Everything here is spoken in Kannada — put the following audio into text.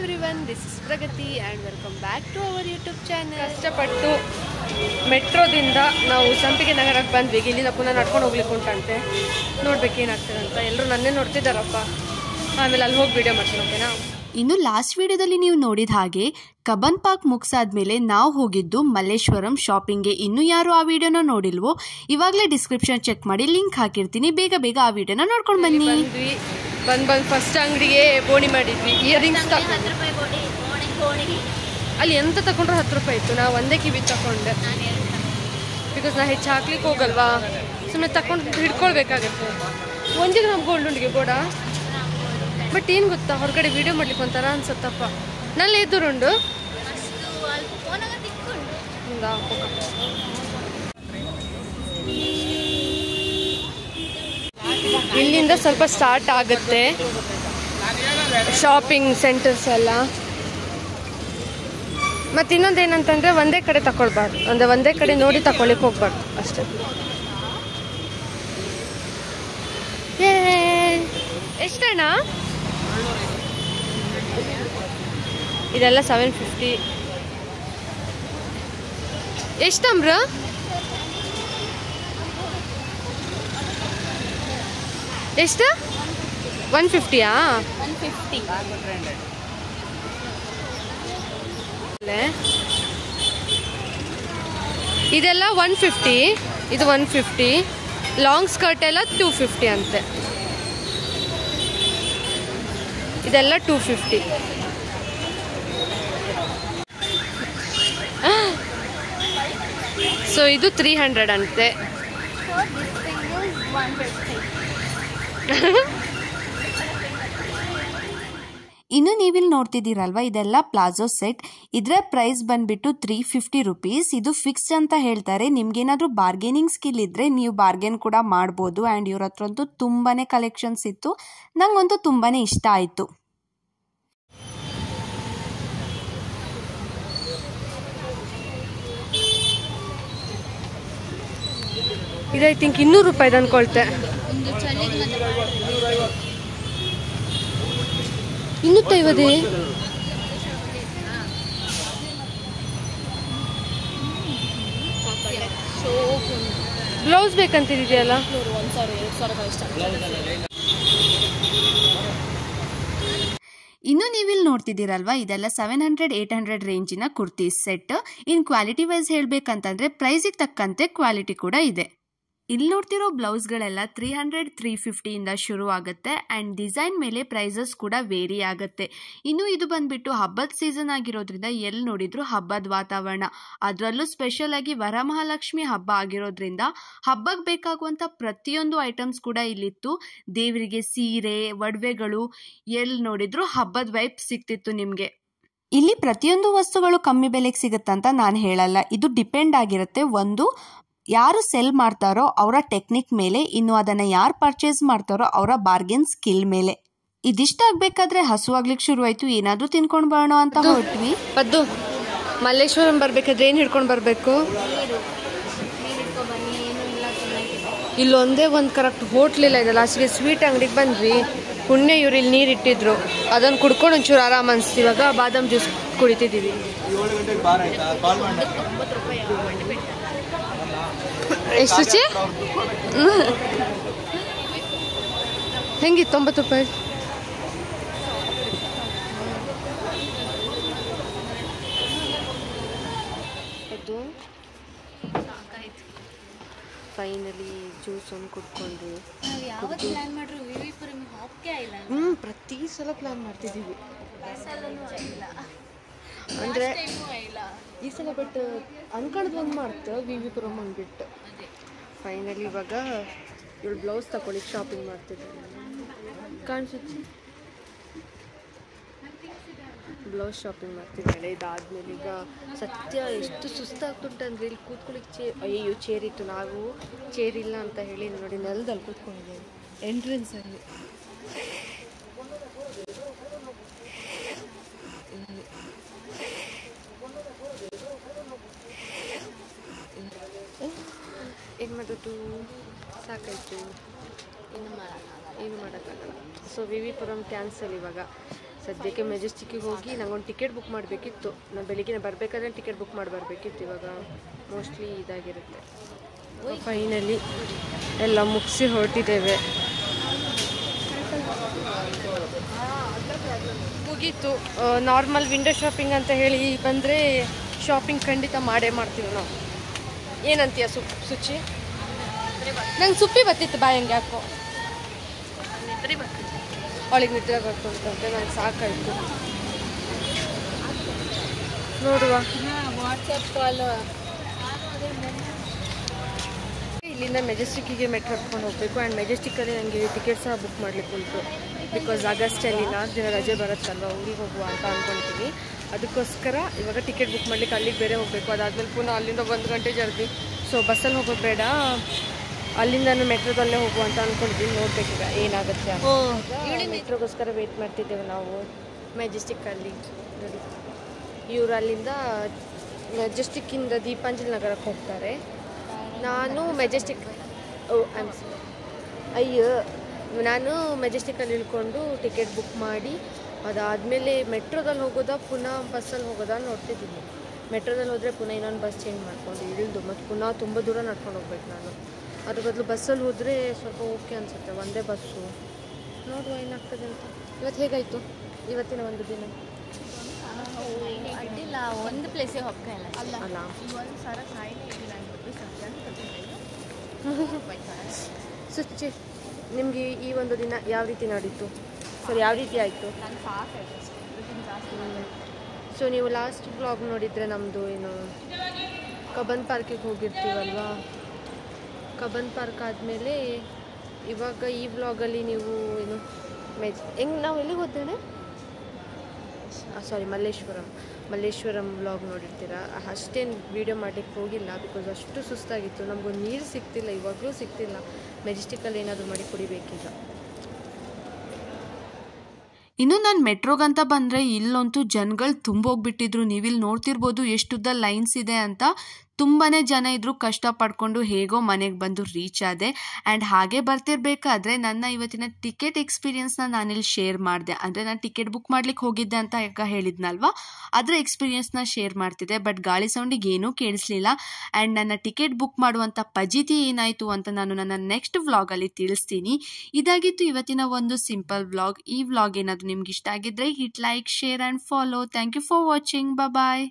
everyone, this is Pragati and welcome back to our YouTube channel. ಕಷ್ಟಪಟ್ಟು ಮೆಟ್ರೋದಿಂದ ನಾವು ಸಂಪಿಗೆ ನಗರಕ್ಕೆ ಬಂದ್ವಿ. ಇಲ್ಲಿಂದ ಪುನಃ ನಡ್ಕೊಂಡು ಹೋಗ್ಲಿಕ್ಕೆ ಉಂಟಂತೆ. ನೋಡ್ಬೇಕು ಏನಾಗ್ತದೆ ಅಂತ. ಎಲ್ಲರೂ ನನ್ನೇ ನೋಡ್ತಿದ್ದಾರಪ್ಪ. ಆಮೇಲೆ ಅಲ್ಲಿ ಹೋಗಿ ವಿಡಿಯೋ ಮಾಡ್ತೀನಿ, ಓಕೆನಾ? ಇನ್ನು ಲಾಸ್ಟ್ ವಿಡಿಯೋದಲ್ಲಿ ನೀವು ನೋಡಿದ ಹಾಗೆ ಕಬ್ಬನ್ ಪಾರ್ಕ್ ಮುಗಿಸಾದ್ಮೇಲೆ ನಾವು ಹೋಗಿದ್ದು ಮಲ್ಲೇಶ್ವರಂ ಶಾಪಿಂಗ್ಗೆ. ಇನ್ನು ಯಾರು ಆ ವಿಡಿಯೋನ ನೋಡಿಲ್ವೋ ಇವಾಗಲೇ ಡಿಸ್ಕ್ರಿಪ್ಷನ್ ಚೆಕ್ ಮಾಡಿ ಲಿಂಕ್ ಹಾಕಿರ್ತೀನಿ, ಬೇಗ ಬೇಗ ಆ ವಿಡಿಯೋನ ನೋಡ್ಕೊಂಡು ಬನ್ನಿ. ಬಂದು ಫಸ್ಟ್ ಅಂಗಡಿಗೆ ಬೋಣಿ ಮಾಡಿದ್ವಿ. ಇಯರಿಂಗ್ಸ್ ಅಲ್ಲಿ ಎಂತ ತಗೊಂಡ್ರು 10 ರೂಪಾಯಿ ಇತ್ತು. ನಾವು ಒಂದೇ ಕಿವಿ ತಗೊಂಡೆ, ಬಿಕಾಸ್ ನಾ ಹೆಚ್ಚು ಹಾಕ್ಲಿಕ್ಕೆ ಹೋಗಲ್ವಾ, ಸುಮ್ಮನೆ ತಗೊಂಡು ಹಿಡ್ಕೊಳ್ಬೇಕಾಗತ್ತೆ. 1 ಗ್ರಾಮ್ ಗೋಲ್ಡ್ ಉಂಡಿಗೆ ಗೋಡ. ಬಟ್ ಏನು ಗೊತ್ತಾ, ಹೊರಗಡೆ ವಿಡಿಯೋ ಮಾಡ್ಲಿಕ್ಕೆ ಒಂಥರ ಅನ್ಸತ್ತಪ್ಪ. ನಲ್ಲಿ ಎದುರುಂಡು ಇಲ್ಲಿಂದ ಸ್ವಲ್ಪ ಸ್ಟಾರ್ಟ್ ಆಗುತ್ತೆ ಶಾಪಿಂಗ್ ಸೆಂಟರ್ಸ್ ಎಲ್ಲ. ಮತ್ತು ಇನ್ನೊಂದು ಏನಂತಂದರೆ ಒಂದೇ ಕಡೆ ತಗೊಳ್ಬಾರ್ದು, ಅಂದರೆ ಒಂದೇ ಕಡೆ ನೋಡಿ ತಗೊಳ್ಳಿಕ್ಕೆ ಹೋಗ್ಬಾರ್ದು ಅಷ್ಟೇ. ಎಷ್ಟಣ್ಣ ಇದೆಲ್ಲ? 750. ಎಷ್ಟಂಬ್ರ? ಎಷ್ಟು? 150ಯಾ? 150. ಇದೆಲ್ಲ 150, ಇದು 150. ಲಾಂಗ್ ಸ್ಕರ್ಟ್ ಎಲ್ಲ 250 ಅಂತೆ. ಇದೆಲ್ಲ 250. ಸೊ ಇದು 300 ಅಂತೆ. ಇನ್ನು ನೀವಿಲ್ಲಿ ನೋಡ್ತಿದ್ದೀರಲ್ವಾ, ಇದೆಲ್ಲ ಪ್ಲಾಜೋ ಸೆಟ್. ಇದರ ಪ್ರೈಸ್ ಬಂದ್ಬಿಟ್ಟು 350 ರುಪೀಸ್. ಇದು ಫಿಕ್ಸ್ಡ್ ಅಂತ ಹೇಳ್ತಾರೆ. ನಿಮ್ಗೇನಾದ್ರೂ ಬಾರ್ಗೇನಿಂಗ್ ಸ್ಕಿಲ್ ಇದ್ರೆ ನೀವು ಬಾರ್ಗೇನ್ ಕೂಡ ಮಾಡ್ಬೋದು. ಆ್ಯಂಡ್ ಇವ್ರ ಹತ್ರ ಅಂತೂ ತುಂಬಾನೇ ಕಲೆಕ್ಷನ್ಸ್ ಇತ್ತು, ನಂಗಂತೂ ತುಂಬಾನೇ ಇಷ್ಟ ಆಯಿತು. ಇದು ಐ ಥಿಂಕ್ 200 ರೂಪಾಯಿದು ಅನ್ಕೊಳ್ತೆ. 250. ಬ್ಲೌಸ್ ಬೇಕಂತಿದೆಯಲ್ಲ. ಇನ್ನು ನೀವಿಲ್ಲಿ ನೋಡ್ತಿದ್ದೀರಲ್ವಾ, ಇದೆಲ್ಲ 700-800 ರೇಂಜಿನ kurtis set. In quality wise ಹೇಳ್ಬೇಕಂತಂದ್ರೆ ಪ್ರೈಸಿಗೆ ತಕ್ಕಂತೆ ಕ್ವಾಲಿಟಿ ಕೂಡ ಇದೆ. ಇಲ್ಲಿ ನೋಡ್ತಿರೋ ಬ್ಲೌಸ್ಗಳೆಲ್ಲ 300-350 ಇಂದ ಶುರು ಆಗುತ್ತೆ. ಆ್ಯಂಡ್ ಡಿಸೈನ್ ಮೇಲೆ ಪ್ರೈಸಸ್ ಕೂಡ ವೇರಿ ಆಗುತ್ತೆ. ಇನ್ನು ಇದು ಬಂದ್ಬಿಟ್ಟು ಹಬ್ಬದ ಸೀಸನ್ ಆಗಿರೋದ್ರಿಂದ ಎಲ್ಲಿ ನೋಡಿದ್ರು ಹಬ್ಬದ ವಾತಾವರಣ. ಅದರಲ್ಲೂ ಸ್ಪೆಷಲ್ ಆಗಿ ವರಮಹಾಲಕ್ಷ್ಮಿ ಹಬ್ಬ ಆಗಿರೋದ್ರಿಂದ ಹಬ್ಬಕ್ಕೆ ಬೇಕಾಗುವಂಥ ಪ್ರತಿಯೊಂದು ಐಟಮ್ಸ್ ಕೂಡ ಇಲ್ಲಿತ್ತು. ದೇವರಿಗೆ ಸೀರೆ, ಒಡವೆಗಳು, ಎಲ್ಲಿ ನೋಡಿದ್ರು ಹಬ್ಬದ ವೈಬ್ ಸಿಗ್ತಿತ್ತು ನಿಮಗೆ. ಇಲ್ಲಿ ಪ್ರತಿಯೊಂದು ವಸ್ತುಗಳು ಕಮ್ಮಿ ಬೆಲೆಗೆ ಸಿಗುತ್ತಂತ ನಾನು ಹೇಳಲ್ಲ, ಇದು ಡಿಪೆಂಡ್ ಆಗಿರುತ್ತೆ. ಒಂದು, ಯಾರು ಸೆಲ್ ಮಾಡ್ತಾರೋ ಅವರ ಟೆಕ್ನಿಕ್ ಮೇಲೆ, ಇನ್ನು ಅದನ್ನ ಯಾರು ಪರ್ಚೇಸ್ ಮಾಡ್ತಾರೋ ಅವರ ಬಾರ್ಗೇನ್ ಸ್ಕಿಲ್ ಮೇಲೆ. ಇದಿಷ್ಟ ಆಗ್ಬೇಕಾದ್ರೆ ಹಸುವಾಗ್ಲಿಕ್ಕೆ ಶುರುವಾಯ್ತು. ಏನಾದ್ರೂ ತಿನ್ಕೊಂಡು ಬರೋಣ ಅಂತ ಹೊರಟ್ವಿ. ಪದ್ದು, ಮಲ್ಲೇಶ್ವರಂ ಬರ್ಬೇಕಾದ್ರೆ ಏನ್ ಹಿಡ್ಕೊಂಡು ಬರ್ಬೇಕು? ಇಲ್ಲೊಂದೇ ಒಂದು ಕರೆಕ್ಟ್ ಹೋಟ್ಲ್ ಇಲ್ಲ ಇದೆ. ಲಾಸ್ಟಿಗೆ ಸ್ವೀಟ್ ಅಂಗಡಿಗೆ ಬಂದ್ವಿ. ಪುಣ್ಯ ಇವ್ರು ಇಲ್ಲಿ ನೀರು ಇಟ್ಟಿದ್ರು, ಅದನ್ನು ಕುಡ್ಕೊಂಡು ಒಂಚೂರು ಆರಾಮ್ ಅನಿಸ್ತು. ಇವಾಗ ಬಾದಾಮ್ ಜ್ಯೂಸ್ ಕುಡಿತಿದ್ದೀವಿ. ಎಷ್ಟು ರುಚಿ? ಹೆಂಗಿತ್ತು? 90 ರೂಪಾಯಿ. ಅದು ಫೈನಲಿ ಜ್ಯೂಸ್ ಒಂದು ಕುಡ್ಕೊಂಡ್ವಿ. ಪ್ರತಿ ಸಲ ಪ್ಲಾನ್ ಮಾಡ್ತಿದ್ದೀವಿ ಅಂದರೆ ಈ ಸಲ. ಬಟ್ ಅನ್ಕಳ್ದು ಒಂದು ಮಾಡ್ತು ವಿವಿಪುರಂ ಅಂದ್ಬಿಟ್ಟು. ಫೈನಲಿ ಇವಾಗ ಇವಳು ಬ್ಲೌಸ್ ತಗೊಳ್ಳಿಕ್ಕೆ ಶಾಪಿಂಗ್ ಮಾಡ್ತಿದ್ದೆ. ಕಾಣಿಸುತ್ತೆ, ಬ್ಲೌಸ್ ಶಾಪಿಂಗ್ ಮಾಡ್ತಿದ್ದಾಳೆ. ಇದಾದ್ಮೇಲೆ ಈಗ ಸತ್ಯ ಎಷ್ಟು ಸುಸ್ತಾಗ್ತುಂಟಂದ್ರೆ ಇಲ್ಲಿ ಕೂತ್ಕೊಳ್ಳಿಕ್ಕೆ ಅಯ್ಯೋ ಚೇರ್ ಇತ್ತು. ನಾವು ಚೇರ್ ಇಲ್ಲ ಅಂತ ಹೇಳಿ ನೋಡಿ ನೆಲದಲ್ಲಿ ಕೂತ್ಕೊಂಡಿದ್ದೇವೆ ಎಂಟ್ರೆನ್ಸಲ್ಲಿ. ಏನು ಮಾಡೋದು, ಸಾಕಾಯಿತು, ಏನು ಮಾಡೋಕ್ಕಾಗಲ್ಲ. ಸೊ ವಿವಿಪುರಂ ಕ್ಯಾನ್ಸಲ್ ಇವಾಗ. ಸದ್ಯಕ್ಕೆ ಮೆಜೆಸ್ಟಿಕ್ಕಿಗೆ ಹೋಗಿ ನಂಗೊಂದು ಟಿಕೆಟ್ ಬುಕ್ ಮಾಡಬೇಕಿತ್ತು. ನಾನು ಬೆಳಿಗ್ಗೆ ಬರಬೇಕಾದ್ರೆ ಟಿಕೆಟ್ ಬುಕ್ ಮಾಡಿ ಬರಬೇಕಿತ್ತು. ಇವಾಗ ಮೋಸ್ಟ್ಲಿ ಇದಾಗಿರುತ್ತೆ. ಫೈನಲಿ ಎಲ್ಲ ಮುಗಿಸಿ ಹೊರಟಿದ್ದೇವೆ. ಮುಗೀತು. ನಾರ್ಮಲ್ ವಿಂಡೋ ಶಾಪಿಂಗ್ ಅಂತ ಹೇಳಿ ಬಂದರೆ ಶಾಪಿಂಗ್ ಖಂಡಿತ ಮಾಡೇ ಮಾಡ್ತೀವಿ ನಾವು. ಏನಂತೀಯ ಸುಚಿ? ನಂಗೆ ಸುಪ್ಪಿ ಬತ್ತಿತ್ತು ಬಾಯಂಗೆ ಯಾಕೋ. ಅವಳಿಗೆ ನಿದ್ರೆ ಬರ್ಕೊಂತಂತೆ. ನಂಗೆ ಸಾಕಾಯಿತು. ನೋಡುವ ವಾಟ್ಸಪ್ ಕಾಲ್. ಇಲ್ಲಿಂದ ಮೆಜೆಸ್ಟಿಕ್ಕಿಗೆ ಮೆಟ್ರೋ ಹತ್ಕೊಂಡು ಹೋಗಬೇಕು. ಆ್ಯಂಡ್ ಮೆಜೆಸ್ಟಿಕ್ಕಲ್ಲಿ ನನಗೆ ಟಿಕೆಟ್ ಸಹ ಬುಕ್ ಮಾಡಲಿಕ್ಕೆ ಉಂಟು. ಬಿಕಾಸ್ ಆಗಸ್ಟಲ್ಲಿ 4 ದಿನ ರಜೆ ಬರುತ್ತಲ್ವ, ಊರಿಗೆ ಹೋಗುವ ಅಂತ ಅಂದ್ಕೊಳ್ತೀನಿ. ಅದಕ್ಕೋಸ್ಕರ ಇವಾಗ ಟಿಕೆಟ್ ಬುಕ್ ಮಾಡಲಿಕ್ಕೆ ಅಲ್ಲಿಗೆ ಬೇರೆ ಹೋಗಬೇಕು. ಅದಾದಮೇಲೆ ಪುನಃ ಅಲ್ಲಿಂದ 1 ಗಂಟೆ ಜರ್ನಿ. ಸೊ ಬಸ್ಸಲ್ಲಿ ಹೋಗೋದು ಬೇಡ, ಅಲ್ಲಿಂದ ಮೆಟ್ರೋದಲ್ಲೇ ಹೋಗುವ ಅಂತ ಅಂದ್ಕೊಂಡಿದ್ದೀನಿ. ನೋಡ್ಬೇಕೀಗ ಏನಾಗುತ್ತೆ. ಮೆಟ್ರೋಗೋಸ್ಕರ ವೆಯ್ಟ್ ಮಾಡ್ತಿದ್ದೇವೆ ನಾವು ಮೆಜೆಸ್ಟಿಕ್ಕಲ್ಲಿ. ನೋಡಿ, ಇವರು ಅಲ್ಲಿಂದ ಮೆಜೆಸ್ಟಿಕ್ಕಿಂದ ದೀಪಾಂಜಲಿ ನಗರಕ್ಕೆ ಹೋಗ್ತಾರೆ. ನಾನು ಮೆಜೆಸ್ಟಿಕ್ ನಾನು ಮೆಜೆಸ್ಟಿಕ್ಕಲ್ಲಿ ಇಳ್ಕೊಂಡು ಟಿಕೆಟ್ ಬುಕ್ ಮಾಡಿ ಅದಾದಮೇಲೆ ಮೆಟ್ರೋದಲ್ಲಿ ಹೋಗೋದಾ ಪುನಃ ಬಸ್ಸಲ್ಲಿ ಹೋಗೋದಾ ನೋಡ್ತಿದ್ದೀನಿ. ಮೆಟ್ರೋದಲ್ಲಿ ಹೋದರೆ ಪುನಃ ಇನ್ನೊಂದು ಬಸ್ ಚೇಂಜ್ ಮಾಡ್ಕೊಂಡು ಇಳಿದು ಮತ್ತು ಪುನಃ ತುಂಬ ದೂರ ನಡ್ಕೊಂಡು ಹೋಗ್ಬೇಕು ನಾನು. ಅದ್ರ ಬದಲು ಬಸ್ಸಲ್ಲಿ ಹೋದರೆ ಸ್ವಲ್ಪ ಓಕೆ ಅನಿಸುತ್ತೆ, ಒಂದೇ ಬಸ್ಸು. ನೋಡುವ ಏನಾಗ್ತದೆ ಅಂತ. ಇವತ್ತು ಹೇಗಾಯಿತು ಇವತ್ತಿನ ಒಂದು ದಿನ? ಅಡ್ಡಿಲ್ಲ, ಒಂದು ಪ್ಲೇಸಿಗೆ ಹೋಗ್ತಾ ಅಲ್ಲ ಸುಚ್ಚಿ, ನಿಮಗೆ ಈ ಒಂದು ದಿನ ಯಾವ ರೀತಿ ನಡೀತು? ಸರಿ, ಯಾವ ರೀತಿ ಆಯಿತು? ಸೊ ನೀವು ಲಾಸ್ಟ್ ವ್ಲಾಗ್ ನೋಡಿದರೆ ನಮ್ಮದು ಏನು ಕಬ್ಬನ್ ಪಾರ್ಕಿಗೆ ಹೋಗಿರ್ತೀವಲ್ವಾ. ಕಬ್ಬನ್ ಪಾರ್ಕ್ ಆದಮೇಲೆ ಇವಾಗ ಈ ವ್ಲಾಗಲ್ಲಿ ನೀವು ಏನು ಹೆಂಗೆ ನಾವು ಎಲ್ಲಿಗೆ ಹೋದ್ದೇನೆ? ಸಾರಿ, ಮಲ್ಲೇಶ್ವರಂ ವ್ಲಾಗ್ ನೋಡಿರ್ತೀರ. ಅಷ್ಟೇನು ವೀಡಿಯೋ ಮಾಡಲಿಕ್ಕೆ ಹೋಗಿಲ್ಲ, ಬಿಕಾಸ್ ಅಷ್ಟು ಸುಸ್ತಾಗಿತ್ತು. ನಮಗೊಂದು ನೀರು ಸಿಗ್ತಿಲ್ಲ, ಇವಾಗಲೂ ಸಿಗ್ತಿಲ್ಲ. ಮೆಜೆಸ್ಟಿಕ್ಕಲ್ಲಿ ಏನಾದರೂ ಮಾಡಿ ಕುಡಿಬೇಕೀಗ. ಇನ್ನು ನಾನು ಮೆಟ್ರೋಗಂತ ಬಂದರೆ ಇಲ್ಲಂತೂ ಜನಗಳು ತುಂಬೋಗ್ಬಿಟ್ಟಿದ್ರು. ನೀವಿಲ್ಲಿ ನೋಡ್ತಿರ್ಬೋದು ಎಷ್ಟುದ್ದ ಲೈನ್ಸ್ ಇದೆ ಅಂತ. ತುಂಬಾ ಜನ ಇದ್ರು. ಕಷ್ಟಪಡ್ಕೊಂಡು ಹೇಗೋ ಮನೆಗೆ ಬಂದು ರೀಚ್ ಆದೆ. ಆ್ಯಂಡ್ ಹಾಗೆ ಬರ್ತಿರ್ಬೇಕಾದ್ರೆ ನನ್ನ ಇವತ್ತಿನ ಟಿಕೆಟ್ ಎಕ್ಸ್ಪೀರಿಯನ್ಸ್ನ ನಾನಿಲ್ಲಿ ಶೇರ್ ಮಾಡಿದೆ. ಅಂದರೆ ನಾನು ಟಿಕೆಟ್ ಬುಕ್ ಮಾಡ್ಲಿಕ್ಕೆ ಹೋಗಿದ್ದೆ ಅಂತ ಈಗ ಹೇಳಿದ್ನಲ್ವಾ, ಅದರ ಎಕ್ಸ್ಪೀರಿಯನ್ಸ್ನ ಶೇರ್ ಮಾಡ್ತಿದ್ದೆ. ಬಟ್ ಗಾಳಿ ಸೌಂಡಿಗೆ ಏನೂ ಕೇಳಿಸ್ಲಿಲ್ಲ. ಆ್ಯಂಡ್ ನನ್ನ ಟಿಕೆಟ್ ಬುಕ್ ಮಾಡುವಂಥ ಪಜಿತಿ ಏನಾಯಿತು ಅಂತ ನಾನು ನನ್ನ ನೆಕ್ಸ್ಟ್ ವ್ಲಾಗಲ್ಲಿ ತಿಳಿಸ್ತೀನಿ. ಇದಾಗಿತ್ತು ಇವತ್ತಿನ ಒಂದು ಸಿಂಪಲ್ ವ್ಲಾಗ್. ಈ ವ್ಲಾಗ್ ಏನಾದರೂ ನಿಮ್ಗೆ ಇಷ್ಟ ಆಗಿದ್ರೆ hit like, share and follow. Thank you for watching. Bye.